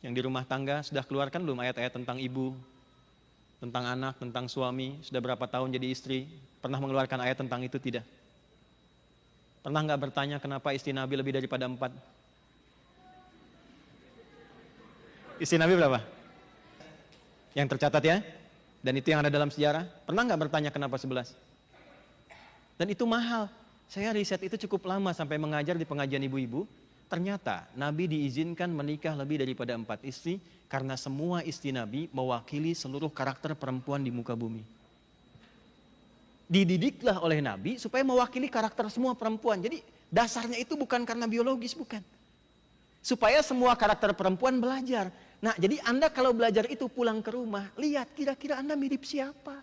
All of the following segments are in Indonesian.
Yang di rumah tangga sudah keluarkan belum ayat-ayat tentang ibu, tentang anak, tentang suami? Sudah berapa tahun jadi istri? Pernah mengeluarkan ayat tentang itu tidak? Pernah nggak bertanya kenapa istri Nabi lebih daripada 4? Istri Nabi berapa? Yang tercatat ya? Dan itu yang ada dalam sejarah. Pernah nggak bertanya kenapa 11? Dan itu mahal. Saya riset itu cukup lama sampai mengajar di pengajian ibu-ibu. Ternyata Nabi diizinkan menikah lebih daripada 4 istri karena semua istri Nabi mewakili seluruh karakter perempuan di muka bumi. Dididiklah oleh Nabi supaya mewakili karakter semua perempuan. Jadi dasarnya itu bukan karena biologis, bukan. Supaya semua karakter perempuan belajar. Nah, jadi Anda kalau belajar itu pulang ke rumah, lihat kira-kira Anda mirip siapa.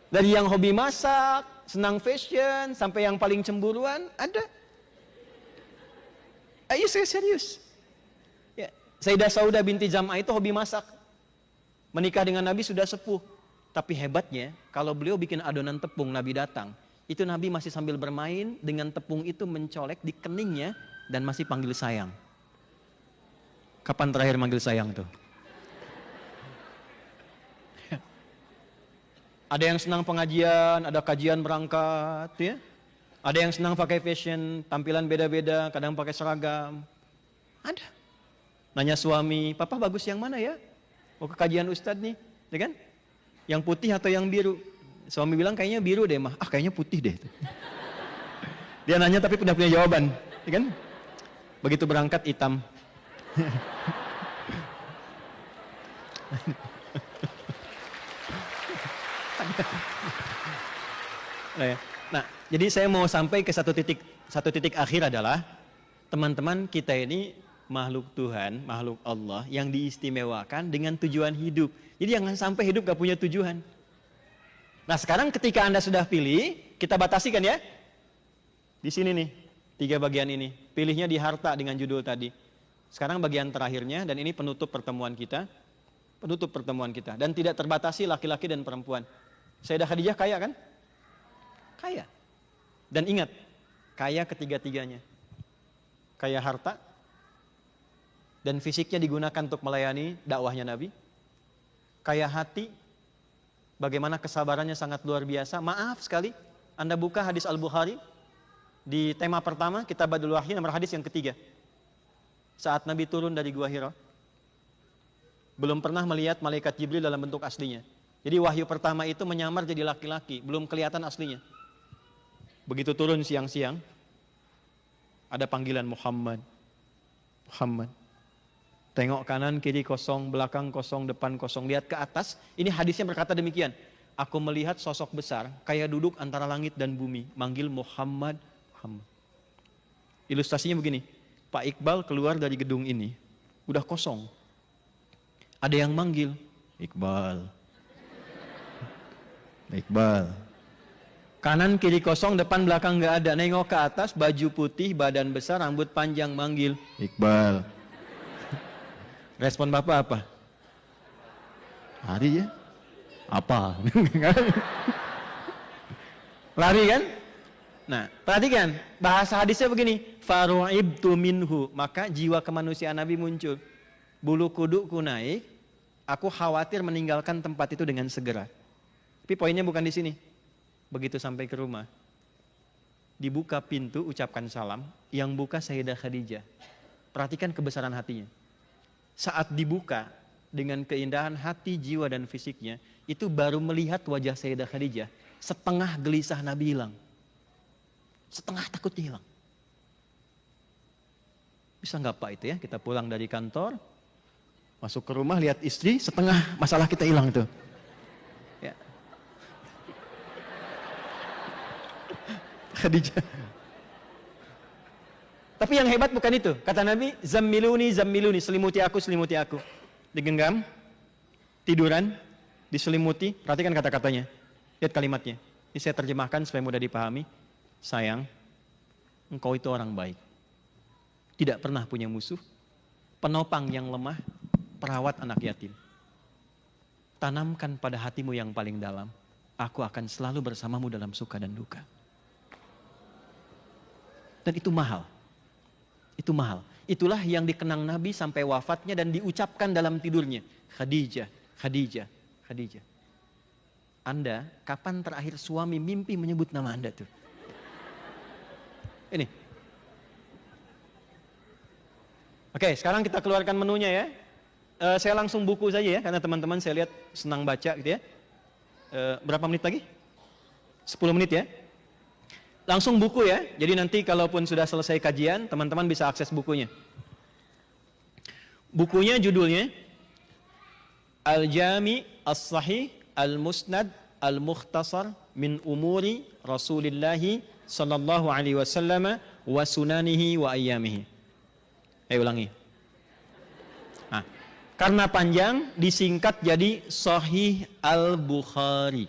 Dari yang hobi masak, senang fashion, sampai yang paling cemburuan, ada. Ayo saya serius. Ya, Sayyidah Saudah binti Zam'ah itu hobi masak. Menikah dengan Nabi sudah sepuh. Tapi hebatnya, kalau beliau bikin adonan tepung, Nabi datang. Itu Nabi masih sambil bermain dengan tepung itu mencolek di keningnya dan masih panggil sayang. Kapan terakhir manggil sayang tuh? Ada yang senang pengajian, ada kajian berangkat, ya. Ada yang senang pakai fashion, tampilan beda-beda, kadang pakai seragam. Ada. Nanya suami, papa bagus yang mana ya? Mau ke kajian ustadz nih, ya kan? Yang putih atau yang biru? Suami bilang kayaknya biru deh mah. Ah kayaknya putih deh. Dia nanya tapi udah punya jawaban, ya kan? Begitu berangkat hitam. Nah, jadi saya mau sampai ke satu titik akhir adalah teman-teman kita ini makhluk Tuhan, makhluk Allah yang diistimewakan dengan tujuan hidup. Jadi jangan sampai hidup gak punya tujuan. Nah sekarang ketika Anda sudah pilih, kita batasi kan ya? Di sini nih, 3 bagian ini. Pilihnya di harta dengan judul tadi. Sekarang bagian terakhirnya, dan ini penutup pertemuan kita. Penutup pertemuan kita. Dan tidak terbatasi laki-laki dan perempuan. Sayyidah Khadijah kaya kan? Kaya. Dan ingat, kaya ketiga-tiganya. Kaya harta, dan fisiknya digunakan untuk melayani dakwahnya Nabi. Kaya hati, bagaimana kesabarannya sangat luar biasa. Maaf sekali, Anda buka hadis Al-Bukhari, di tema pertama, Kitab Badul Wahyi, nomor hadis yang ketiga. Saat Nabi turun dari Gua Hira, belum pernah melihat malaikat Jibril dalam bentuk aslinya. Jadi wahyu pertama itu menyamar jadi laki-laki, belum kelihatan aslinya. Begitu turun siang-siang, ada panggilan Muhammad. Muhammad. Tengok kanan, kiri kosong, belakang kosong, depan kosong. Lihat ke atas, ini hadisnya berkata demikian. Aku melihat sosok besar, kayak duduk antara langit dan bumi. Manggil Muhammad, Muhammad. Ilustrasinya begini. Pak Iqbal keluar dari gedung ini, udah kosong. Ada yang manggil, Iqbal. Iqbal. Kanan kiri kosong, depan belakang nggak ada. Nengok ke atas, baju putih, badan besar, rambut panjang, manggil Iqbal. Respon Bapak apa? Lari ya? Apa? Lari kan? Nah, perhatikan bahasa hadisnya begini, faru'ibtu minhu, maka jiwa kemanusiaan Nabi muncul. Bulu kudukku naik, aku khawatir meninggalkan tempat itu dengan segera. Tapi poinnya bukan di sini. Begitu sampai ke rumah, dibuka pintu, ucapkan salam, yang buka Sayyidah Khadijah. Perhatikan kebesaran hatinya. Saat dibuka dengan keindahan hati, jiwa dan fisiknya, itu baru melihat wajah Sayyidah Khadijah, setengah gelisah Nabi hilang. Setengah takutnya hilang. Bisa nggak Pak itu ya, kita pulang dari kantor, masuk ke rumah, lihat istri, setengah masalah kita hilang itu. Ya. Khadijah. Tapi yang hebat bukan itu. Kata Nabi, zammiluni, zammiluni, selimuti aku, selimuti aku. Digenggam, tiduran, diselimuti. Perhatikan kata-katanya. Lihat kalimatnya. Ini saya terjemahkan supaya mudah dipahami. Sayang, engkau itu orang baik. Tidak pernah punya musuh. Penopang yang lemah, perawat anak yatim. Tanamkan pada hatimu yang paling dalam. Aku akan selalu bersamamu dalam suka dan duka. Dan itu mahal. begitu mahal. Itulah yang dikenang Nabi sampai wafatnya dan diucapkan dalam tidurnya. Khadijah, Khadijah, Khadijah. Anda, kapan terakhir suami mimpi menyebut nama Anda tuh? Ini. Oke, sekarang kita keluarkan menunya ya. Saya langsung buku saja ya, karena teman-teman saya lihat senang baca gitu ya. Berapa menit lagi? 10 menit ya. Langsung buku ya, jadi nanti kalaupun sudah selesai kajian, teman-teman bisa akses bukunya. Bukunya judulnya Al-Jami As-Sahih Al-Musnad Al-Mukhtasar Min Umuri Rasulillahi Sallallahu Alaihi Wasallam Wa Sunanihi Wa Ayyamihi. Ulangi. Nah, karena panjang disingkat jadi Sahih Al-Bukhari.